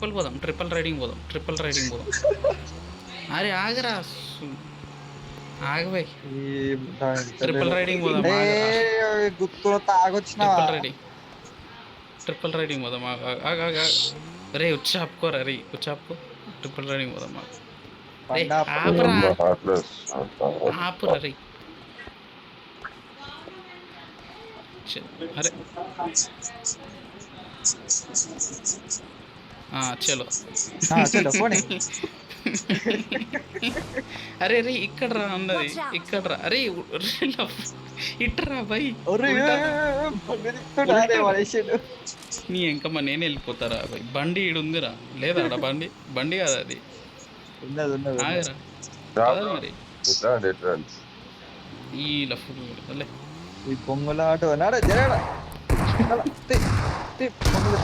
Triple riding పోదాం. అరే ఆగరా ఆగబోయ్. ట్రిపుల్ రైడింగ్ పోదాం గుర్తు తాగొచ్చినావా? ట్రిపుల్ రైడింగ్ పోదాం. రే వచ్చి ఆపుకోరా రే ఆపుకో. ట్రిపుల్ రైడింగ్ పోదాం. రే ఆపురా రే. అరే చలో అరే రే ఇక్కడ రా అన్నది ఇక్కడ రా. అరే ఇట్రా బై నీ ఇంకమ్మా నేను వెళ్ళిపోతారా బై. బండి ఈడు ఉందిరా లేదా ఆడ బండి కాదు అది. ఆగరా మరి ఇలా ఫుల్ ఈ పొంగుల ఆటో నాడా జరగడా పొంగులు